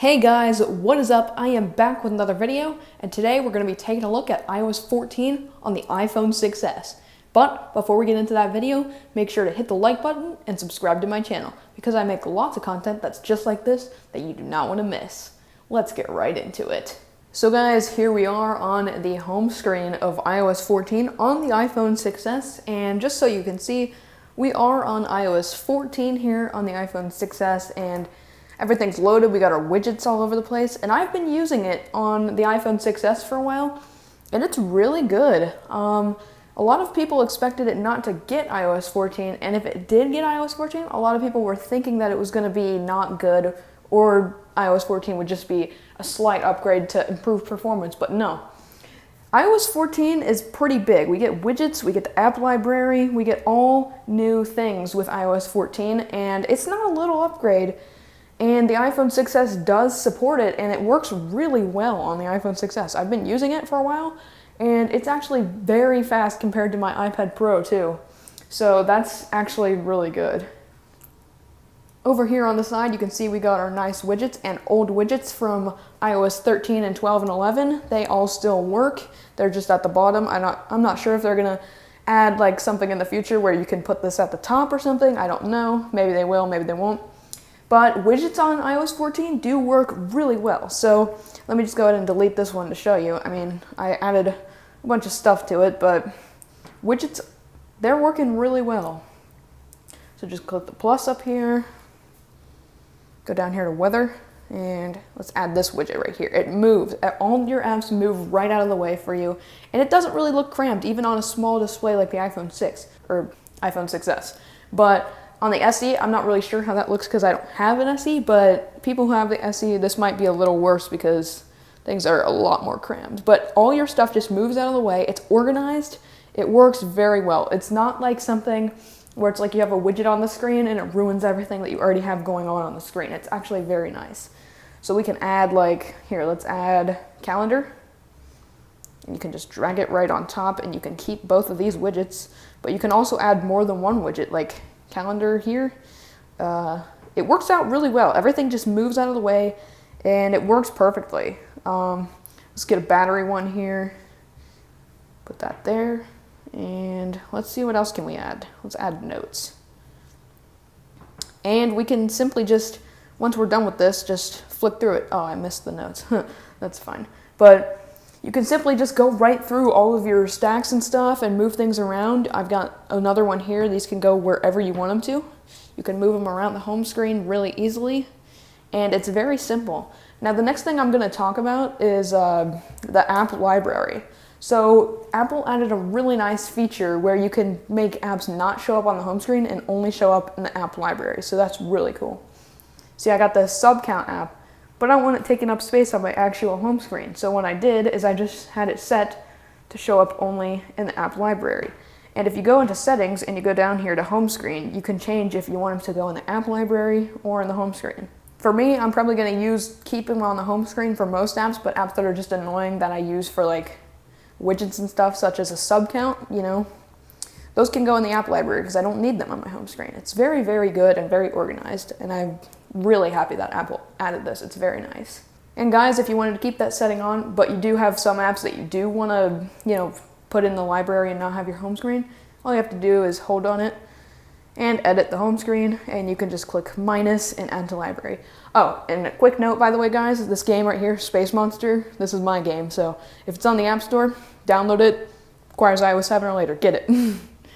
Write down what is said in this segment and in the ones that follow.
Hey guys, what is up? I am back with another video, and today we're going to be taking a look at iOS 14 on the iPhone 6s. But before we get into that video, make sure to hit the like button and subscribe to my channel, because I make lots of content that's just like this that you do not want to miss. Let's get right into it. So guys, here we are on the home screen of iOS 14 on the iPhone 6s, and just so you can see, we are on iOS 14 here on the iPhone 6s, and everything's loaded. We got our widgets all over the place, and I've been using it on the iPhone 6s for a while, and it's really good. A lot of people expected it not to get iOS 14, and if it did get iOS 14, a lot of people were thinking that it was going to be not good, or iOS 14 would just be a slight upgrade to improve performance, but no. iOS 14 is pretty big. We get widgets, we get the app library, we get all new things with iOS 14, and it's not a little upgrade. And the iPhone 6s does support it, and it works really well on the iPhone 6s. I've been using it for a while, and it's actually very fast compared to my iPad Pro too. So that's actually really good. Over here on the side, you can see we got our nice widgets and old widgets from iOS 13 and 12 and 11. They all still work. They're just at the bottom. I'm not sure if they're gonna add like something in the future where you can put this at the top or something. I don't know. Maybe they will, maybe they won't. But widgets on iOS 14 do work really well. So let me just go ahead and delete this one to show you. I mean, I added a bunch of stuff to it, but widgets, they're working really well. So just click the plus up here, go down here to weather, and let's add this widget right here. It moves. All your apps move right out of the way for you, and it doesn't really look cramped, even on a small display like the iPhone 6 or iPhone 6s. But on the SE, I'm not really sure how that looks because I don't have an SE, but people who have the SE, this might be a little worse because things are a lot more crammed. But all your stuff just moves out of the way. It's organized. It works very well. It's not like something where it's like you have a widget on the screen and it ruins everything that you already have going on the screen. It's actually very nice. So we can add like, here, let's add calendar. And you can just drag it right on top, and you can keep both of these widgets, but you can also add more than one widget, like calendar here. It works out really well. Everything just moves out of the way, and it works perfectly. Let's get a battery one here. Put that there, and let's see what else can we add. Let's add notes. And we can simply just, once we're done with this, just flick through it. Oh, I missed the notes. That's fine. But you can simply just go right through all of your stacks and stuff and move things around. I've got another one here. These can go wherever you want them to. You can move them around the home screen really easily, and it's very simple. Now, the next thing I'm going to talk about is the app library. So Apple added a really nice feature where you can make apps not show up on the home screen and only show up in the app library. So that's really cool. See, I got the SubCount app, but I don't want it taking up space on my actual home screen. So what I did is I just had it set to show up only in the app library. And if you go into settings and you go down here to home screen, you can change if you want them to go in the app library or in the home screen. For me, I'm probably going to keep them on the home screen for most apps, but apps that are just annoying that I use for like widgets and stuff, such as a SubCount, you know, those can go in the app library because I don't need them on my home screen. It's very, very good and very organized, and I'm really happy that Apple added this. It's very nice. And guys, if you wanted to keep that setting on, but you do have some apps that you do want to, you know, put in the library and not have your home screen, all you have to do is hold on it and edit the home screen, and you can just click minus and add to library. Oh, and a quick note, by the way, guys, this game right here, Space Monster, this is my game, so if it's on the App Store, download it. Requires iOS 7 or later. Get it.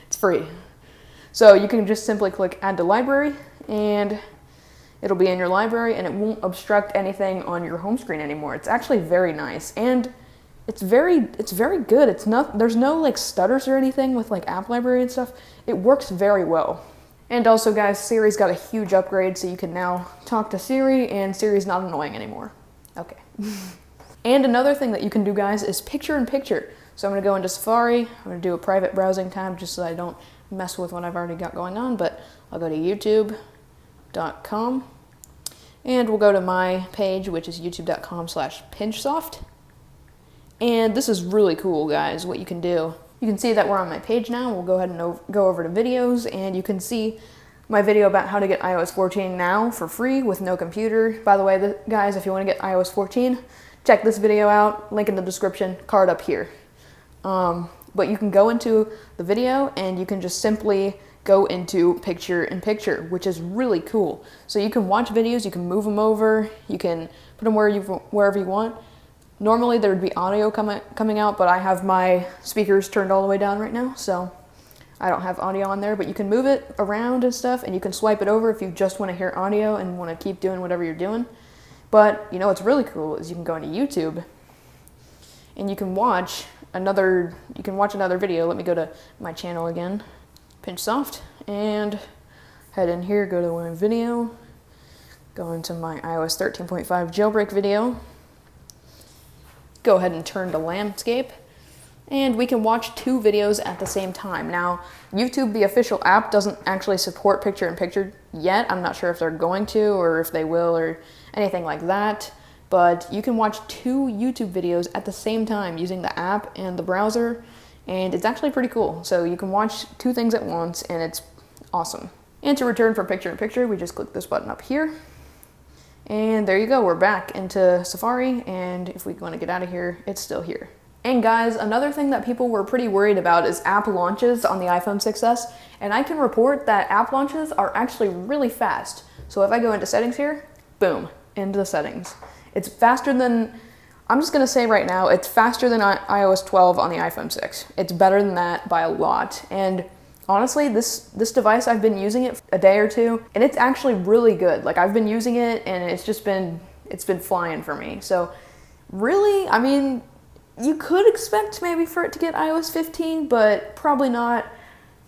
It's free. So you can just simply click add to library, and it'll be in your library, and it won't obstruct anything on your home screen anymore. It's actually very nice, and it's very good. There's no like stutters or anything with like app library and stuff. It works very well. And also, guys, Siri's got a huge upgrade, so you can now talk to Siri, and Siri's not annoying anymore. Okay. And another thing that you can do, guys, is picture-in-picture. So I'm going to go into Safari. I'm going to do a private browsing tab just so I don't mess with what I've already got going on, but I'll go to youtube.com, and we'll go to my page, which is youtube.com/pinchsoft. And this is really cool, guys, what you can do. You can see that we're on my page now. We'll go ahead and go over to videos, and you can see my video about how to get iOS 14 now for free with no computer. By the way, guys, if you want to get iOS 14, check this video out, link in the description, card up here. But you can go into the video and you can just simply go into picture-in-picture, which is really cool. So you can watch videos, you can move them over, you can put them wherever you want. Normally there would be audio coming out, but I have my speakers turned all the way down right now, so I don't have audio on there, but you can move it around and stuff, and you can swipe it over if you just want to hear audio and want to keep doing whatever you're doing. But, you know, what's really cool is you can go into YouTube, and you can watch another video. Let me go to my channel again, pinch soft, and head in here, go to my video, go into my iOS 13.5 jailbreak video, go ahead and turn to landscape, and we can watch 2 videos at the same time. Now, YouTube, the official app, doesn't actually support picture-in-picture yet. I'm not sure if they're going to or if they will or anything like that, but you can watch 2 YouTube videos at the same time using the app and the browser, and it's actually pretty cool. So you can watch 2 things at once, and it's awesome. And to return from picture-in-picture, we just click this button up here, and there you go, we're back into Safari, and if we want to get out of here, it's still here. And guys, another thing that people were pretty worried about is app launches on the iPhone 6s, and I can report that app launches are actually really fast. So if I go into settings here, boom, into the settings. It's faster than, I'm just gonna say right now, it's faster than iOS 12 on the iPhone 6. It's better than that by a lot. And honestly, this device, I've been using it a day or 2, and it's actually really good. Like, I've been using it, and it's been flying for me. So really, I mean, you could expect maybe for it to get iOS 15, but probably not.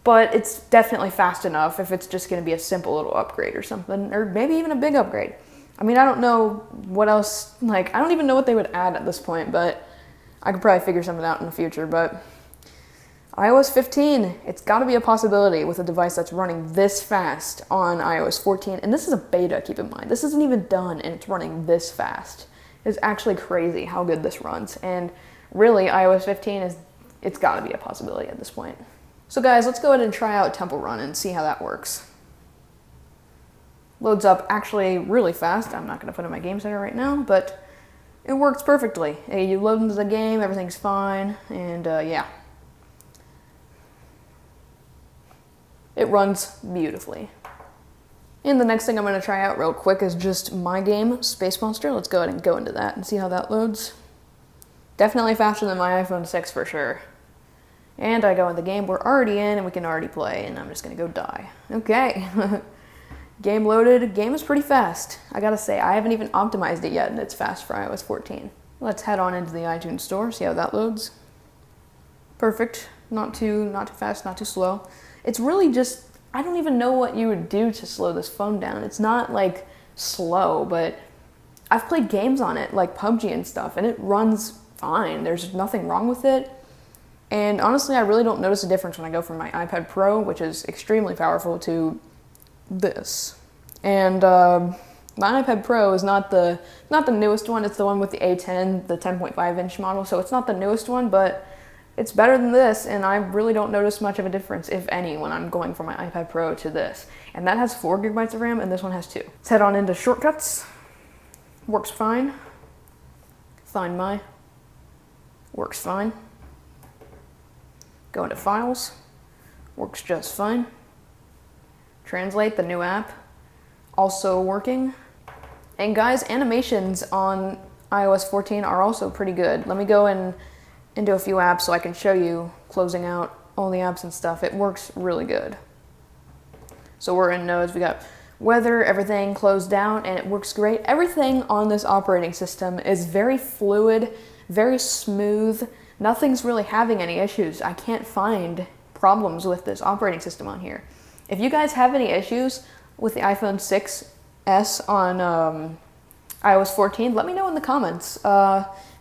But it's definitely fast enough if it's just going to be a simple little upgrade or something, or maybe even a big upgrade. I mean, I don't know what else, like, I don't even know what they would add at this point, but I could probably figure something out in the future. But iOS 15, it's got to be a possibility with a device that's running this fast on iOS 14. And this is a beta, keep in mind. This isn't even done, and it's running this fast. It's actually crazy how good this runs. And really, iOS 15 it's got to be a possibility at this point. So guys, let's go ahead and try out Temple Run and see how that works. Loads up actually really fast. I'm not going to put in my game center right now, but it works perfectly. You load into the game, everything's fine, and yeah. It runs beautifully. And the next thing I'm going to try out real quick is just my game, Space Monster. Let's go ahead and go into that and see how that loads. Definitely faster than my iPhone 6 for sure. And I go in the game we're already in, and we can already play, and I'm just going to go die. Okay. Game loaded. Game is pretty fast. I gotta say, I haven't even optimized it yet, and it's fast for iOS 14. Let's head on into the iTunes store, see how that loads. Perfect. Not too fast, not too slow. It's really just, I don't even know what you would do to slow this phone down. It's not like slow, but I've played games on it, like PUBG and stuff, and it runs fine. There's nothing wrong with it. And honestly, I really don't notice a difference when I go from my iPad Pro, which is extremely powerful, to this. And my iPad Pro is not the newest one. It's the one with the A10, the 10.5-inch model. So it's not the newest one, but it's better than this, and I really don't notice much of a difference, if any, when I'm going from my iPad Pro to this. And that has 4 gigabytes of RAM, and this one has 2. Let's head on into shortcuts. Works fine. Find My. Works fine. Go into Files. Works just fine. Translate, the new app, also working. And guys, animations on iOS 14 are also pretty good. Let me go into a few apps so I can show you closing out all the apps and stuff. It works really good. So we're in Nodes, we got weather, everything closed down, and it works great. Everything on this operating system is very fluid, very smooth. Nothing's really having any issues. I can't find problems with this operating system on here. If you guys have any issues with the iPhone 6s on iOS 14, let me know in the comments,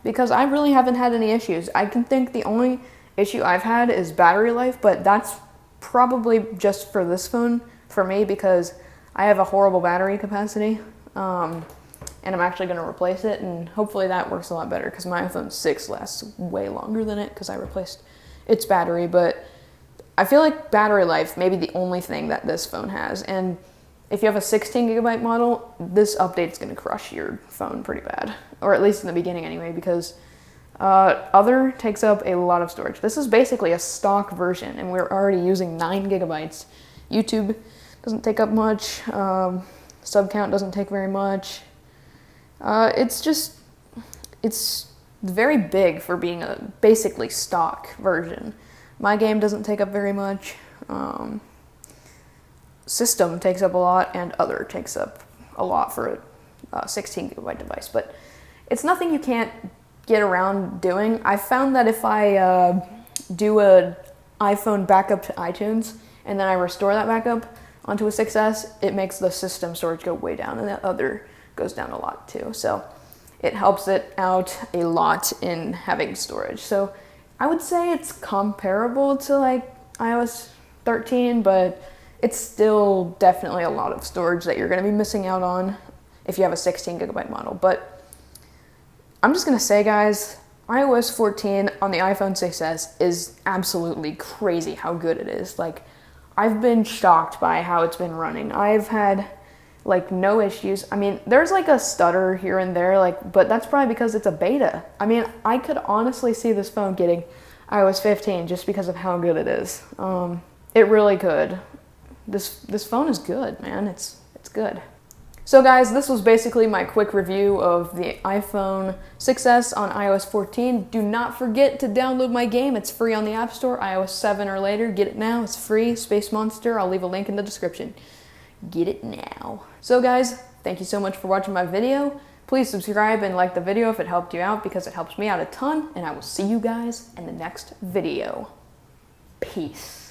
because I really haven't had any issues. I can think the only issue I've had is battery life, but that's probably just for this phone for me, because I have a horrible battery capacity, and I'm actually going to replace it, and hopefully that works a lot better, because my iPhone 6 lasts way longer than it, because I replaced its battery. But I feel like battery life may be the only thing that this phone has, and if you have a 16 gigabyte model, this update's gonna crush your phone pretty bad, or at least in the beginning anyway, because other takes up a lot of storage. This is basically a stock version, and we're already using 9 gigabytes. YouTube doesn't take up much, sub count doesn't take very much. It's very big for being a basically stock version. My game doesn't take up very much. System takes up a lot, and other takes up a lot for a 16 gigabyte device. But it's nothing you can't get around doing. I found that if I do an iPhone backup to iTunes, and then I restore that backup onto a 6S, it makes the system storage go way down, and the other goes down a lot too. So it helps it out a lot in having storage. So I would say it's comparable to like iOS 13, but it's still definitely a lot of storage that you're gonna be missing out on if you have a 16 gigabyte model. But I'm just gonna say, guys, iOS 14 on the iPhone 6S is absolutely crazy how good it is. Like, I've been shocked by how it's been running. I've had like no issues. I mean, there's like a stutter here and there, like, but that's probably because it's a beta. I mean, I could honestly see this phone getting iOS 15 just because of how good it is. It really could. This phone is good, man. It's good. So guys, this was basically my quick review of the iPhone 6S on iOS 14. Do not forget to download my game. It's free on the App Store, iOS 7 or later. Get it now. It's free. Space Monster. I'll leave a link in the description. Get it now. So guys, thank you so much for watching my video. Please subscribe and like the video if it helped you out, because it helps me out a ton, and I will see you guys in the next video. Peace.